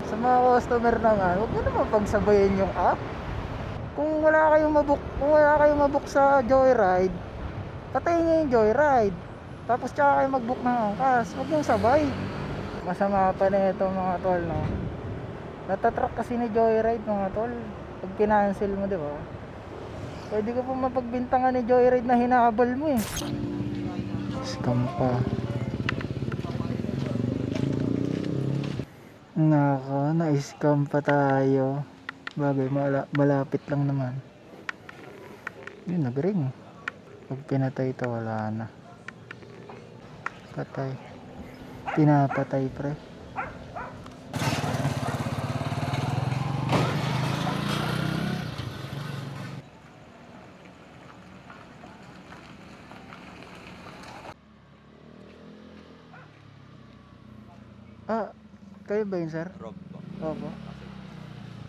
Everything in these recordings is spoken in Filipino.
Sa mga customer naman, huwag nyo naman pagsabayin yung app. Kung wala kayong mabook sa Joyride, patayin nyo yung Joyride. Tapos tsaka kayo mag-book ng angkas. Huwag yung sabay. Masama pa na ito mga tol, no? Natatrack kasi ni Joyride mga tol. Pag kinancel mo, di ba? Pwede ka pa mapagbintangan ni Joyride na hinabol mo eh. Scam pa. Nako, na-scam pa tayo. Bagay, malapit lang naman. Yun, nag-ring. Pag pinatay ito, wala na. Patay. Pinapatay pre. Ah, kayo ba yun sir? Rob po. Opo.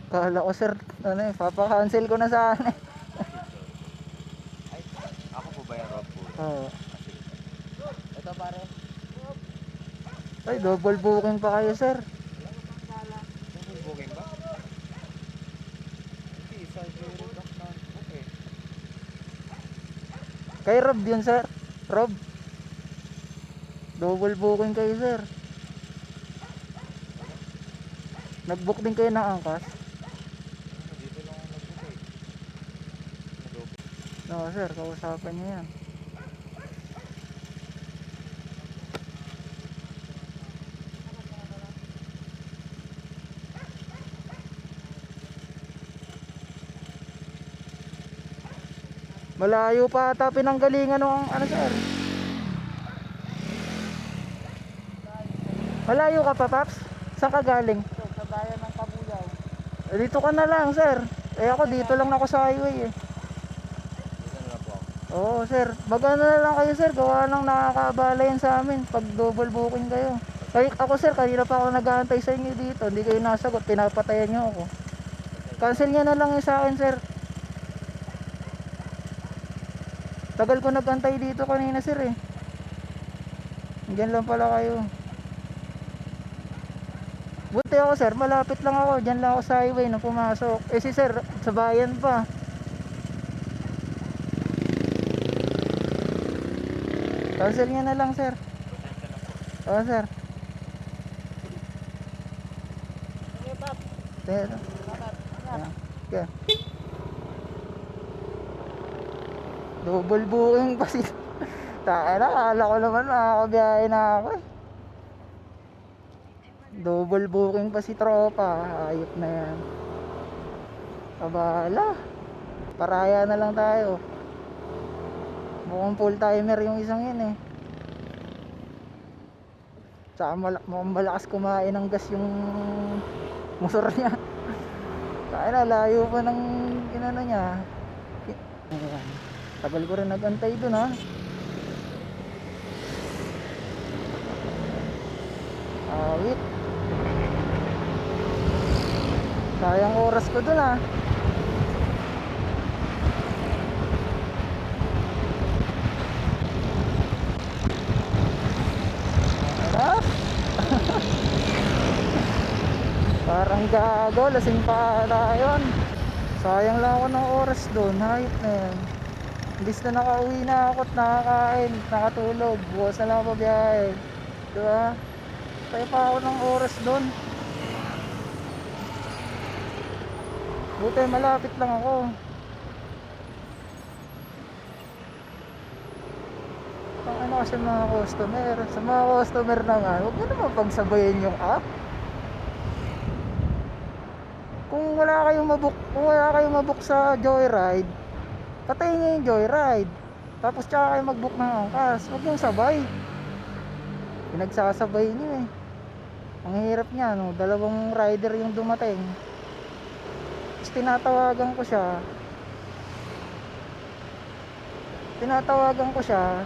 Kala ko sir, ano eh, papakancel ko na sana eh. Ay, ako po ba yung Rob po? Oo. Ito pare. Ay, double booking pa kayo sir. Double booking ba? Hindi, isa zero dock na. Okay. Kay Rob yun sir. Rob. Double booking kayo sir. Nag-book din kayo ng angkas? Dito lang ako nag-book eh. Nag-open. No sir, kausapan niyo yan. Malayo pa ata pinanggalingan ng ano sir. Malayo ka pa Paps? Saan ka galing? Sa bayan ng Kabuyaw. Dito ka na lang sir. Eh ako dito lang ako sa highway eh. Dito na lang po ako. Oo sir, magano na lang kayo sir, gawa nang nakakaabala yan sa amin pag double booking kayo. Ako sir, kanina pa ako nag-aantay sa inyo dito, hindi kayo nasagot, pinapatayan nyo ako. Cancel nyo na lang yung sa akin sir. Tagal ko nag-antay dito kanina sir eh. Diyan lang pala kayo. Buti ako sir, malapit lang ako, diyan lang ako sa highway nang pumasok. Eh si sir, sa bayan pa. Cancel nyo na lang sir. Oo sir. Okay, Bob. Sir. Salamat. Okay. Double booking pa si Taka na, akala ko naman makakabiyahe na ako eh. Double booking pa si tropa. Ayop na yan. Abala. Paraya na lang tayo. Mukhang full timer yung isang yun eh. Tsaka mukhang malakas kumain ng gas yung motor niya. Kaya na, layo pa ng inano niya. Ayan. Tagal ko rin nagantay dun ha. Awit. Sayang oras ko dun ha. Ah? Parang gago, lasing pa ata yun. Sayang lang ako ng oras dun, hayop na yan. Imbis na nakauwi na ako at nakakain, nakatulog, bukas na lang ako biyahe. Diba? Tayo pa ako ng oras dun. Buti malapit lang ako. Ang ano kasi mga customer, sa mga customer naman, huwag mo naman pagsabayin yung app. Kung wala kayong mabook sa Joyride, patayin nyo yung Joyride. Tapos tsaka kayo mag-book ng angkas. Huwag yung sabay. Pinagsasabay nyo eh. Ang hirap niya, no? Dalawang rider yung dumating. Tapos tinatawagan ko siya.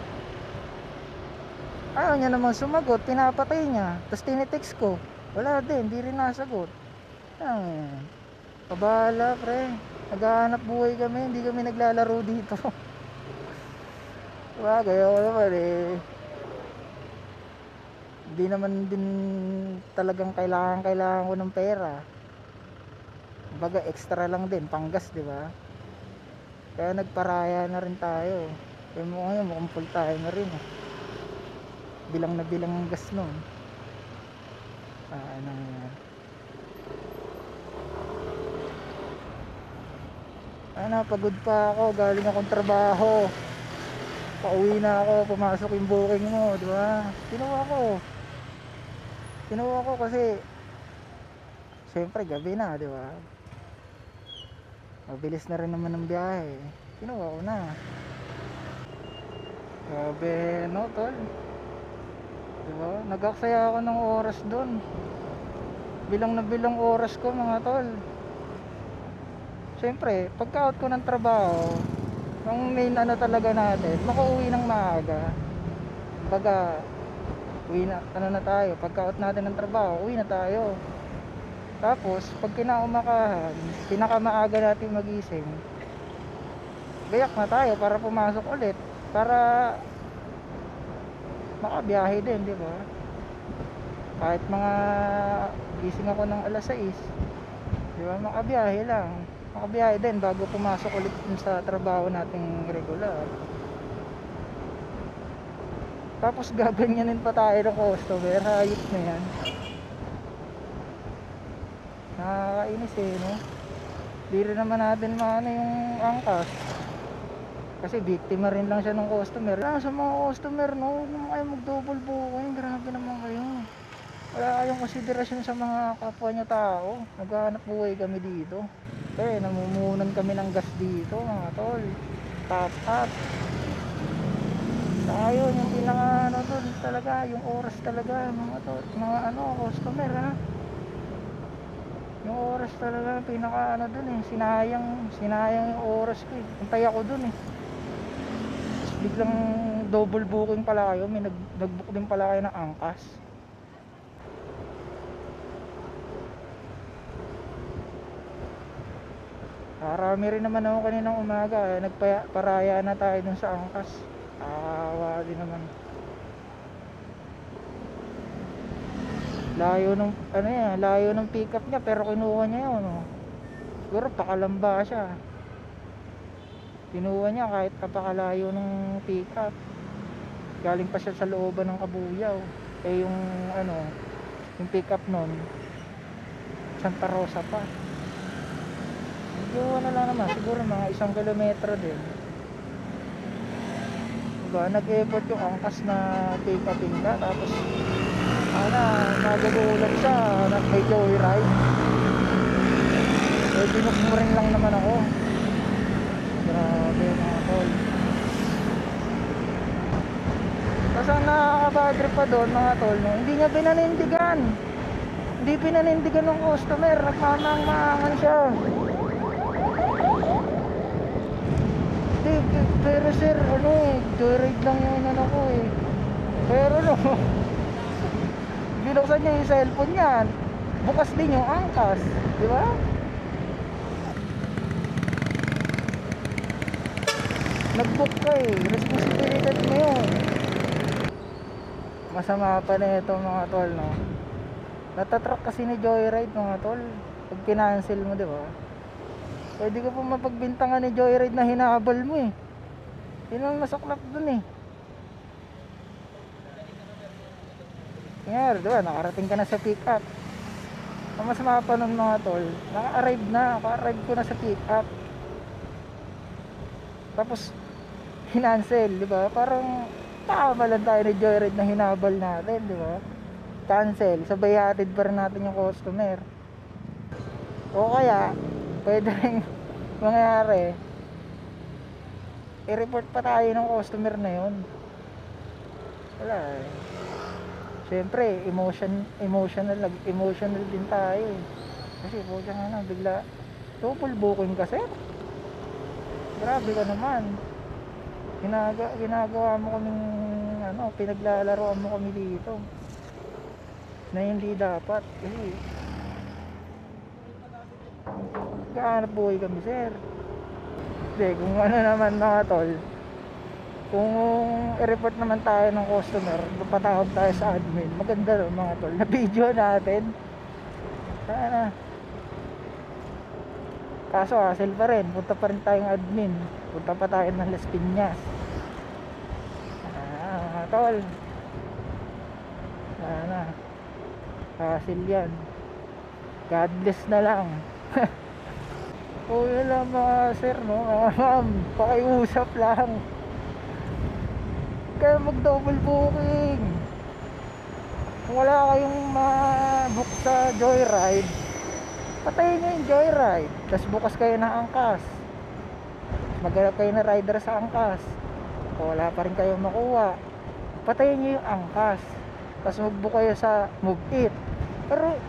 Ayaw niya naman sumagot, pinapatay niya. Tapos tinitext ko. Wala din, hindi rin nasagot. Kabala pre. Naghahanap buhay kami, hindi kami naglalaro dito. Bagay ako naman eh. Hindi naman din talagang kailangan ko ng pera. Baga extra lang din, panggas, di ba? Kaya nagparaya na rin tayo. Kaya mo ngayon, mukhang full tayo na rin. Bilang na bilang ang gas nun. Ano yan. Pagod pa ako, galing akong trabaho. Pauwi na ako, pumasok yung booking mo, di ba? Kinuha ko kasi syempre gabi na, di ba? Mabilis na rin naman ang biyahe. Kinuha ko na. Grabe, no, tol? Di ba? Nag-aksaya ako ng oras doon. Bilang na bilang oras ko, mga tol. Syempre, pagka-out ko ng trabaho, ang main ano talaga natin, makauwi ng maaga. Baga, uwi na, ano na tayo, pagka-out natin ng trabaho, uwi na tayo. Tapos, pag kinaumakahan, pinakamaaga natin magising, gayak na tayo para pumasok ulit. Para makabiyahe din, di ba? Kahit mga gising ako ng alas 6, di ba? Makabiyahe lang. Makabiyahe din bago pumasok ulit sa trabaho nating regular. Tapos gaganyanin pa tayo ng customer, hayop na yan. Nakakainis no? Di rin naman natin maano yung angkas. Kasi biktima rin lang siya ng customer. Sa mga customer, no? Huwag naman kayo mag-double booking. Grabe naman kayo. Wala kayong konsiderasyon sa mga kapwa nyo tao. Naghahanap buhay kami dito. Namumunan kami ng gas dito, mga tol. Top up. Tayo, yung pinaka ano dun talaga, yung oras talaga, mga tol. Mga customer, ha? Yung oras talaga, pinaka ano dun sinayang yung oras ko eh. Antay ako dun eh. Tapos biglang double booking pala kayo, may nag-book din pala kayo ng angkas. Marami rin naman ako kaninang umaga eh. Nagparaya na tayo dun sa angkas. Awa din naman. Layo ng pick up niya pero kinuha niya yun, no? Siguro pakalamba siya. Kinuha niya kahit napakalayo ng pick up. Galing pa siya sa looban ng Kabuyaw. Yung pick up nun Santa Rosa pa. Medyo lang naman, siguro mga 1 kilometro din. Diba, nag-effort yung angkas na pick upin ka. Tapos nagugulat siya na may joyride. Binukmurin lang naman ako. Grabe mga tol. Tapos ang nakakabadrip pa doon mga tol, no? Hindi niya pinanindigan. Hindi pinanindigan ng customer. Nagmamang-maangan siya. Pero sir, joyride lang yung ko eh. Pero binuksan niya yung cellphone niya, bukas din yung angkas, di ba? Nag-book ka eh, responsibilidad mo yun. Masama pa na ito mga tol, no? Natatrack kasi ni Joyride mga tol. Pag kinancel mo, di ba? Pwede ka pa mapagbintangan ni Joyride na hinabol mo eh. Yun ang masaklap dun eh. Ngayon, diba, nakarating ka na sa pick up. Ang masama pa nun mga tol, naka-arrive ko na sa pick up. Tapos hinancel, di ba? Parang tama lang tayo ni Joyride na hinabol natin, di ba? Cancel, sabay hatid pa rin natin yung customer. O kaya pwede rin mangyari, i-report pa tayo ng customer na yun. Wala eh. Siyempre, emotional din tayo eh. Kasi po siya bigla double booking ka sir. Grabe ka naman. Ginagawa mo kaming pinaglalaroan mo kami dito na hindi dapat kasi gaano buhay kami sir. Hindi, kung naman mga tol, Kung i-report naman tayo ng customer, patawag tayo sa admin. Maganda rin mga tol. Na-video natin. Sana. Kaso hassle pa rin. Punta pa rin tayong admin. Punta pa tayo ng Las Piñas. Mga tol. Sana. Hassle yan. God bless na lang. O yun lang mga sir, no? Mga ma'am, pakiusap lang. Kaya mag double booking. Kung wala kayong ma-book sa Joyride, patayin nyo yung Joyride. Tapos bukas kayo ng angkas. Maghanap kayo na rider sa angkas. Kung wala pa rin kayo makuha, patayin nyo yung angkas. Tapos mag-book kayo sa Move It. Pero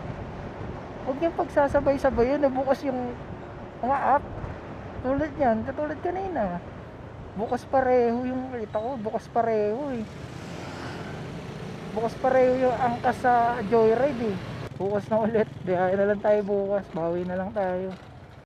huwag yung pagsasabay-sabay yun na bukas yung mga app. Tulad yan, katulad kanina. Bukas pareho yung kita ko, bukas pareho eh. Bukas pareho yung angkas sa Joyride eh. Bukas na ulit, biyahe na lang tayo bukas, bawi na lang tayo.